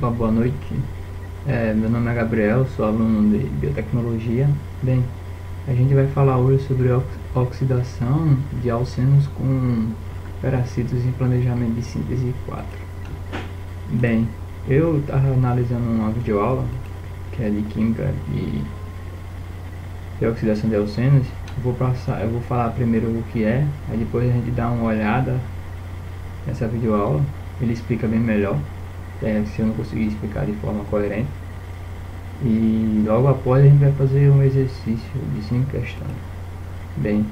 Opa, boa noite. Meu nome é Gabriel, sou aluno de biotecnologia. Bem, a gente vai falar hoje sobre oxidação de alcenos com peracitos em planejamento de síntese 4. Bem, eu estava analisando uma videoaula que é de química de oxidação de alcenos. Eu vou falar primeiro o que é, aí depois a gente dá uma olhada nessa videoaula. Ele explica bem melhor, se eu não conseguir explicar de forma coerente. E logo após a gente vai fazer um exercício de 5 questões. Bem,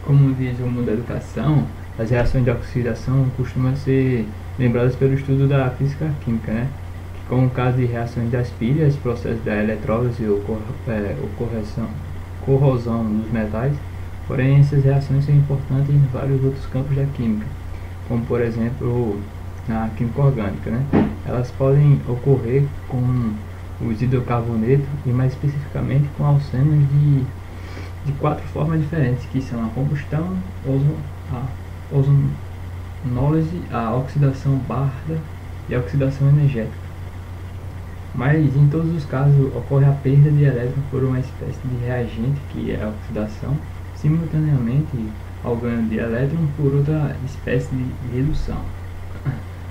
como diz o mundo da educação, as reações de oxidação costumam ser lembradas pelo estudo da física química, né? Como o caso de reações das pilhas, processos da eletrólise ou corrosão dos metais. Porém, essas reações são importantes em vários outros campos da química, como por exemplo na química orgânica, né? Elas podem ocorrer com os hidrocarbonetos e mais especificamente com alcenos de 4 formas diferentes, que são a combustão, a ozonólise, a oxidação Barda e a oxidação energética. Mas em todos os casos ocorre a perda de elétrons por uma espécie de reagente, que é a oxidação, simultaneamente ao ganho de elétron por outra espécie de redução.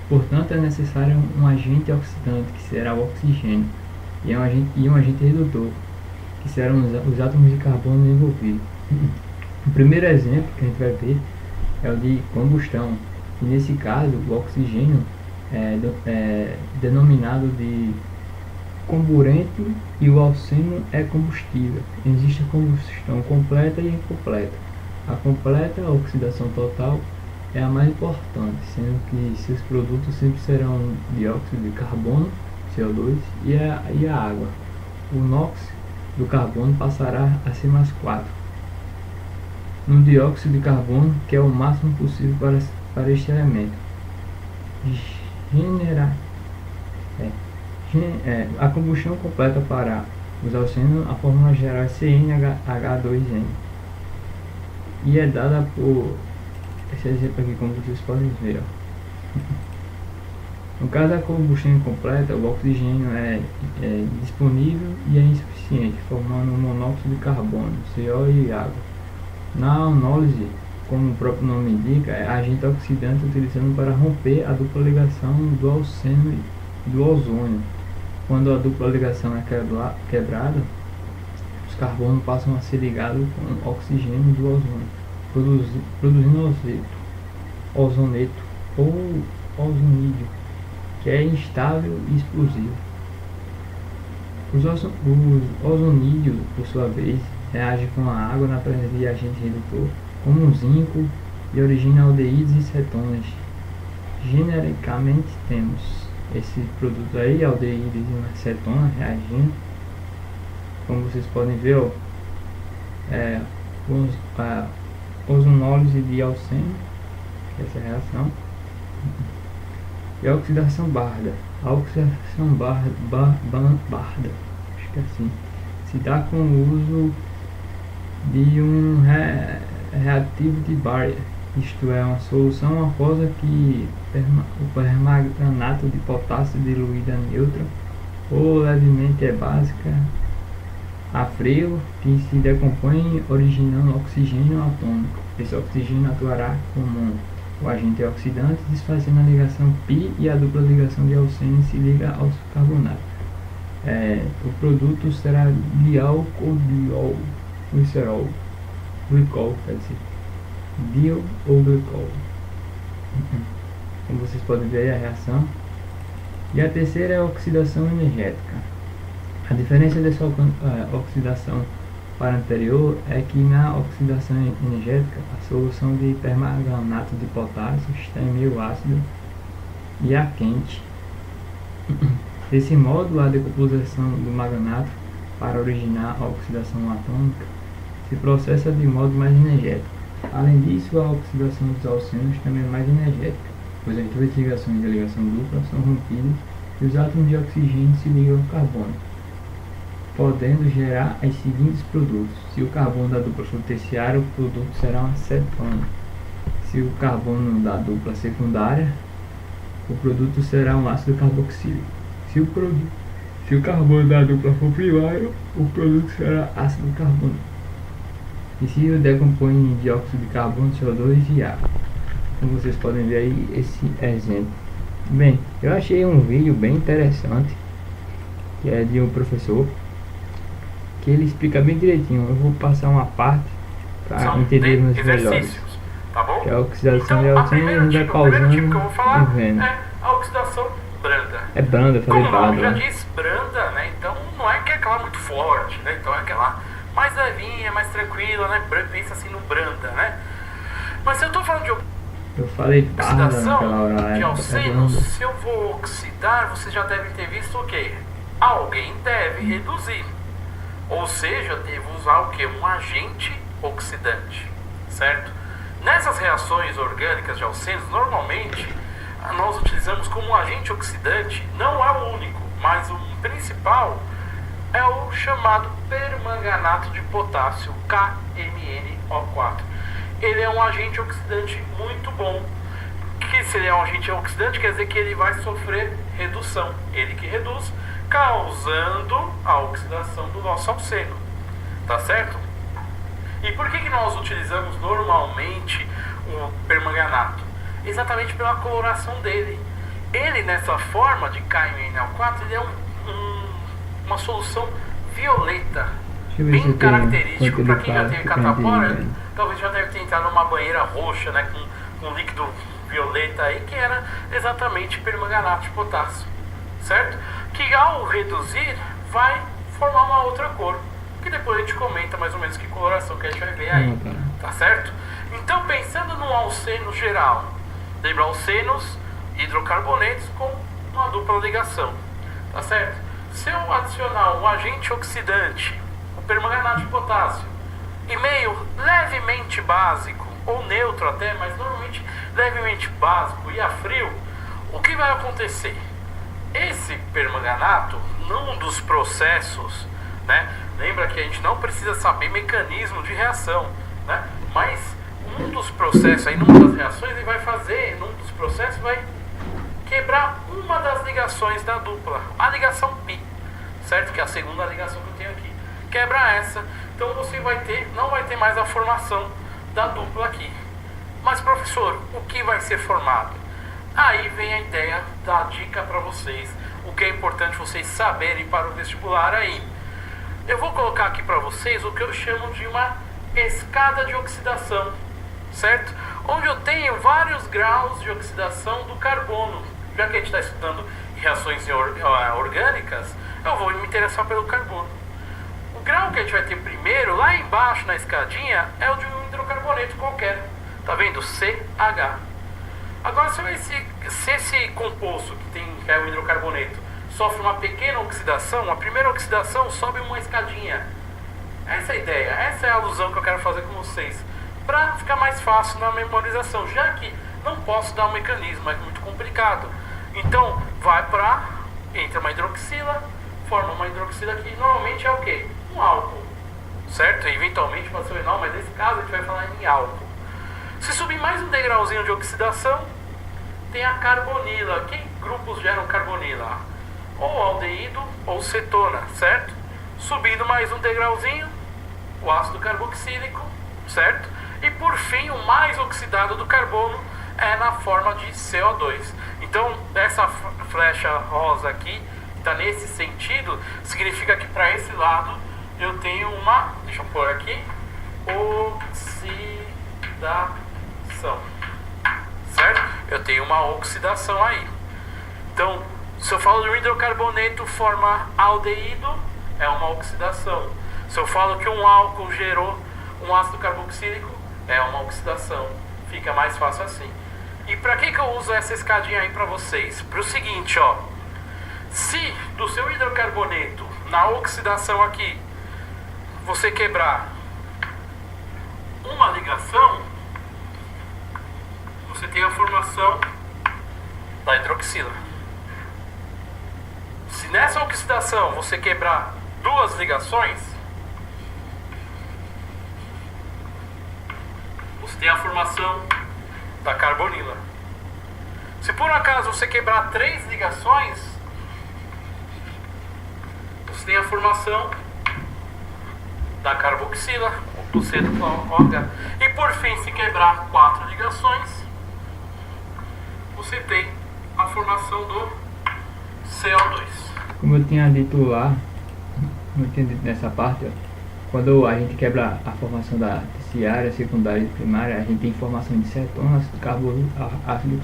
Portanto, é necessário um agente oxidante, que será o oxigênio, e um agente redutor, que serão os átomos de carbono envolvidos. O primeiro exemplo que a gente vai ver é o de combustão, e nesse caso o oxigênio é denominado de comburente e o alceno é combustível. Existe a combustão completa e incompleta. A completa, a oxidação total, é a mais importante, sendo que seus produtos sempre serão dióxido de carbono, CO2, e a água. O NOx do carbono passará a ser mais 4. No dióxido de carbono, que é o máximo possível para este elemento. A combustão completa para os alcenos, a fórmula geral é CnH2n. E é dada por esse exemplo aqui, como vocês podem ver. No caso da combustão incompleta, o oxigênio é disponível e é insuficiente, formando monóxido de carbono, CO e água. Na análise, como o próprio nome indica, é agente oxidante utilizado para romper a dupla ligação do alceno e do ozônio. Quando a dupla ligação é quebrada, os carbonos passam a ser ligados com o oxigênio do ozônio, produzindo ozoneto ou ozonídeo, que é instável e explosivo. Os ozonídeos, por sua vez, reagem com a água na presença de agente redutor, como o zinco, e originam aldeídes e cetonas. Genericamente temos esse produto aí, aldeídes e cetona, reagindo. Como vocês podem ver, ozonólise de alceno, essa reação, e a oxidação Barda. A oxidação Barda, acho que é assim, se dá com o uso de um reativo de Barrier, isto é, uma solução aquosa que o permanganato de potássio diluído a neutro ou levemente básica a frio, que se decompõe originando oxigênio atômico. Esse oxigênio atuará como o agente oxidante, desfazendo a ligação π e a dupla ligação de alceno se liga ao carbonato. O produto será dialcodiol, glicerol, glicol, quer dizer, diol ou glicol. Como vocês podem ver aí a reação. E a terceira é a oxidação energética. A diferença dessa oxidação para a anterior é que na oxidação energética a solução de permanganato de potássio está em meio ácido e a quente. Desse modo, a decomposição do manganato para originar a oxidação atômica se processa de modo mais energético. Além disso, a oxidação dos alcenos também é mais energética, pois as duas ligações de ligação dupla são rompidas e os átomos de oxigênio se ligam ao carbono, podendo gerar os seguintes produtos. Se o carbono da dupla for terciária, o produto será uma cetona. Se o carbono da dupla secundária, o produto será um ácido carboxílico. Se o carbono da dupla for primário, o produto será ácido carbônico. E se o decompõe em dióxido de carbono, CO2 e água. Como vocês podem ver aí esse exemplo. Bem, eu achei um vídeo bem interessante, que é de um professor, que ele explica bem direitinho. Eu vou passar uma parte para entendermos melhor. Tá bom? Que a oxidação então, de oxigênio vai causando que eu vou falar evento. é a oxidação branda. É branda, eu falei como o nome já né? diz, branda, né? Então não é que é aquela muito forte, né? Então é aquela mais levinha, mais tranquila, né? Pensa assim no branda, né? Mas se eu tô falando de eu falei barra naquela hora, de alcenos, se eu vou oxidar, vocês já devem ter visto o quê? Alguém deve reduzir. Ou seja, devo usar o que? Um agente oxidante, certo? Nessas reações orgânicas de alcenos, normalmente nós utilizamos como agente oxidante, não é o único, mas o principal é o chamado permanganato de potássio, KMnO4. Ele é um agente oxidante muito bom. Que se ele é um agente oxidante, quer dizer que ele vai sofrer redução. Ele que reduz, causando a oxidação do nosso alceno. Tá certo? E por que nós utilizamos normalmente o permanganato? Exatamente pela coloração dele. Ele, nessa forma de KMnO4, ele é uma solução violeta, bem característico para quem já teve catapora. Talvez já deve ter entrado numa banheira roxa, né, com líquido violeta aí, que era exatamente permanganato de potássio, certo? Que ao reduzir vai formar uma outra cor, que depois a gente comenta mais ou menos que coloração que a gente vai ver aí, tá certo? Então, pensando no alceno geral, lembra alcenos, hidrocarbonetos com uma dupla ligação, tá certo? Se eu adicionar um agente oxidante, o permanganato de potássio, e meio levemente básico, ou neutro até, mas normalmente levemente básico e a frio, o que vai acontecer? Esse permanganato, num dos processos, né? Lembra que a gente não precisa saber mecanismo de reação, né? Mas um dos processos, aí numa das reações, ele vai fazer, num dos processos, vai quebrar uma das ligações da dupla, a ligação π, certo? Que é a segunda ligação que eu tenho aqui. Quebra essa, então você não vai ter mais a formação da dupla aqui. Mas professor, o que vai ser formado? Aí vem a ideia da dica para vocês, o que é importante vocês saberem para o vestibular aí. Eu vou colocar aqui para vocês o que eu chamo de uma escada de oxidação, certo? Onde eu tenho vários graus de oxidação do carbono. Já que a gente está estudando reações orgânicas, eu vou me interessar pelo carbono. O grau que a gente vai ter primeiro, lá embaixo na escadinha, é o de um hidrocarboneto qualquer. Tá vendo? CH. Agora, se esse composto que é o hidrocarboneto sofre uma pequena oxidação, a primeira oxidação sobe uma escadinha. Essa é a ideia, essa é a alusão que eu quero fazer com vocês, para ficar mais fácil na memorização, já que não posso dar um mecanismo, é muito complicado. Então, entra uma hidroxila, forma uma hidroxila que normalmente é o quê? Um álcool, certo? Eventualmente pode ser o enol, mas nesse caso a gente vai falar em álcool. Se subir mais um degrauzinho de oxidação, tem a carbonila. Que grupos geram carbonila? Ou aldeído ou cetona, certo? Subindo mais um degrauzinho, o ácido carboxílico, certo? E por fim, o mais oxidado do carbono é na forma de CO2. Então, essa flecha rosa aqui, que está nesse sentido, significa que para esse lado eu tenho uma, deixa eu pôr aqui, oxidação, certo? Eu tenho uma oxidação aí. Então, se eu falo de um hidrocarboneto forma aldeído, é uma oxidação. Se eu falo que um álcool gerou um ácido carboxílico, é uma oxidação. Fica mais fácil assim. E para que eu uso essa escadinha aí para vocês? Para o seguinte, ó. Se do seu hidrocarboneto, na oxidação aqui, você quebrar uma ligação, você tem a formação da hidroxila. Se nessa oxidação você quebrar duas ligações, você tem a formação da carbonila. Se por acaso você quebrar 3 ligações, você tem a formação da carboxila, do C-OH. E por fim, se quebrar 4 ligações, você tem a formação do CO2. Como eu tinha dito lá, como eu tinha dito nessa parte, ó, quando a gente quebra a formação da terciária, secundária e primária, a gente tem formação de cetona, ácido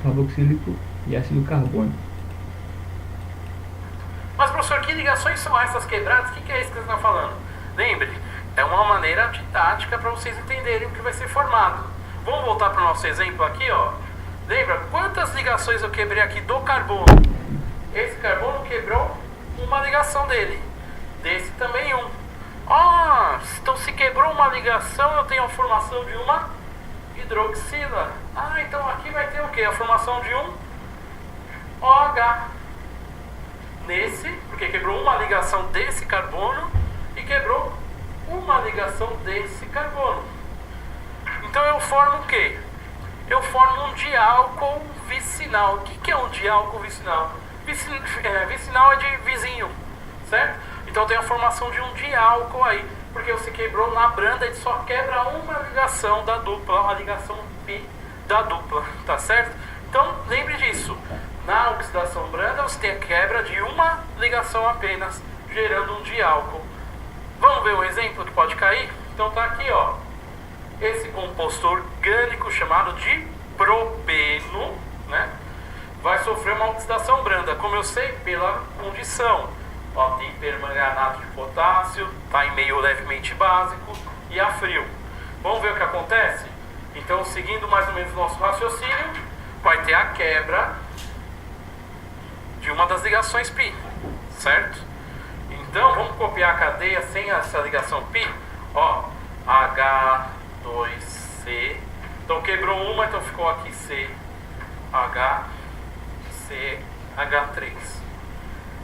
carboxílico e ácido carbônico. Mas professor, que ligações são essas quebradas? O que é isso que você está falando? Lembre, é uma maneira didática para vocês entenderem o que vai ser formado. Vamos voltar para o nosso exemplo aqui, ó. Lembra quantas ligações eu quebrei aqui do carbono? Esse carbono quebrou uma ligação dele. Desse também um. Ah, então se quebrou uma ligação, eu tenho a formação de uma hidroxila. Ah, então aqui vai ter o quê? A formação de um OH. Nesse, porque quebrou uma ligação desse carbono e quebrou uma ligação desse carbono. Então eu formo o quê? Eu formo um diálcool vicinal. O que é um diálcool vicinal? Vicinal é de vizinho, certo? Então tem a formação de um diálcool aí, porque você quebrou na branda e só quebra uma ligação da dupla, a ligação pi da dupla, tá certo? Então lembre disso, na oxidação branda você tem a quebra de uma ligação apenas, gerando um diálcool. Vamos ver um exemplo que pode cair? Então tá aqui, ó, esse composto orgânico chamado de propeno, né? Vai sofrer uma oxidação branda, como eu sei, pela condição. Ó, tem permanganato de potássio, está em meio levemente básico e a frio. Vamos ver o que acontece? Então, seguindo mais ou menos o nosso raciocínio, vai ter a quebra de uma das ligações π, certo? Então, vamos copiar a cadeia sem essa ligação π. Ó, H2C. Então, quebrou uma, então ficou aqui CH3.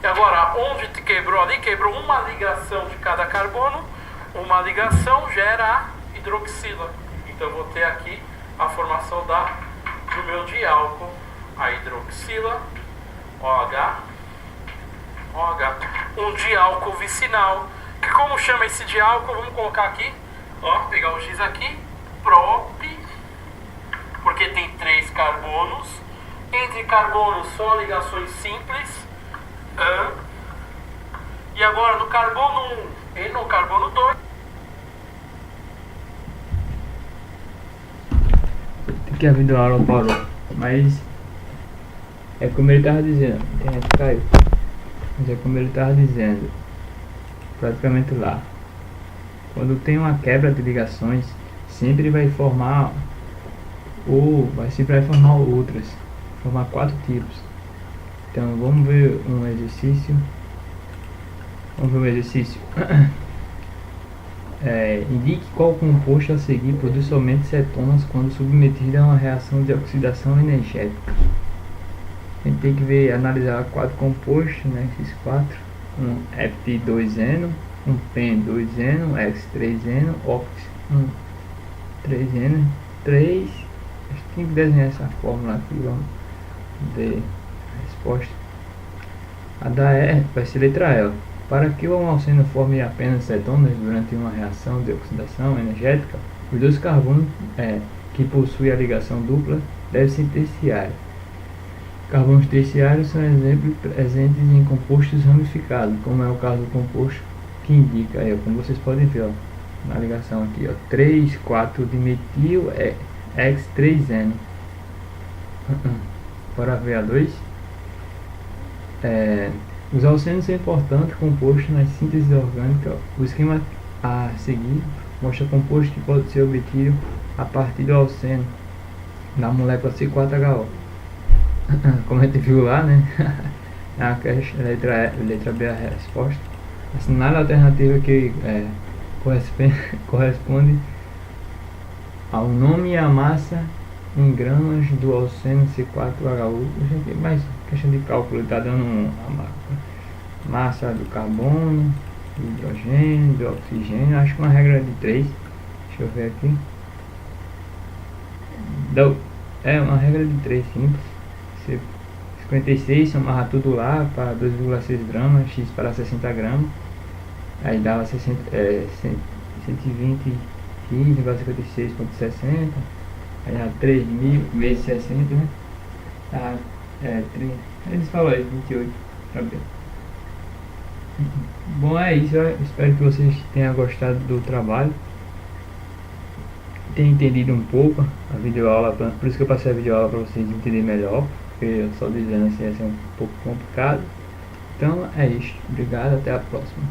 E agora, onde quebrou ali, quebrou uma ligação de cada carbono, uma ligação gera a hidroxila. Então eu vou ter aqui a formação do meu diálcool, a hidroxila, OH, um diálcool vicinal. Que como chama esse diálcool? Vamos colocar aqui, ó, pegar o X aqui, prop, porque tem 3 carbonos. Entre carbonos só ligações simples. E agora no carbono 1 e no carbono 2. Tem que a vida aula parou, mas é como ele estava dizendo, a internet caiu. Mas é como ele estava dizendo, praticamente lá, quando tem uma quebra de ligações, sempre vai formar outras, formar 4 tipos. Então vamos ver um exercício. Indique qual composto a seguir produz somente cetonas quando submetido a uma reação de oxidação energética. A gente tem que analisar 4 compostos, né? Esses 4. Um Ft2Eno, um Pen2Eno, X3Eno, Ox 3Eno, 3. A gente tem que desenhar essa fórmula aqui, vamos ver a resposta. A da E vai ser letra E. Para que o alceno forme apenas cetonas durante uma reação de oxidação energética, os 2 carbonos que possuem a ligação dupla devem ser terciários. Carbonos terciários são exemplos presentes em compostos ramificados, como é o caso do composto que indica, como vocês podem ver, ó, na ligação aqui, ó, 3,4-dimetil X3Eno. Para ver a 2. Os alcenos são importantes compostos na síntese orgânica. O esquema a seguir mostra composto que pode ser obtido a partir do alceno da molécula C4HO. Como a gente viu lá, né? A letra B é a resposta. Assinale a alternativa que corresponde ao nome e à massa em gramas do alceno C4HO. Mas questão de cálculo, está dando a massa do carbono, do hidrogênio, do oxigênio. Acho que uma regra de 3. Deixa eu ver aqui. É uma regra de 3 simples. Você 56, somava tudo lá para 2,6 gramas, x para 60 gramas. Aí dava 120x igual a 56,60. Aí dá 3.000 vezes 60, né? Eles falam aí, 28. Tá bem. Bom, é isso. Eu espero que vocês tenham gostado do trabalho. Tenham entendido um pouco a videoaula. Por isso que eu passei a videoaula para vocês entenderem melhor. Porque eu só dizendo assim ia ser um pouco complicado. Então é isso. Obrigado, até a próxima.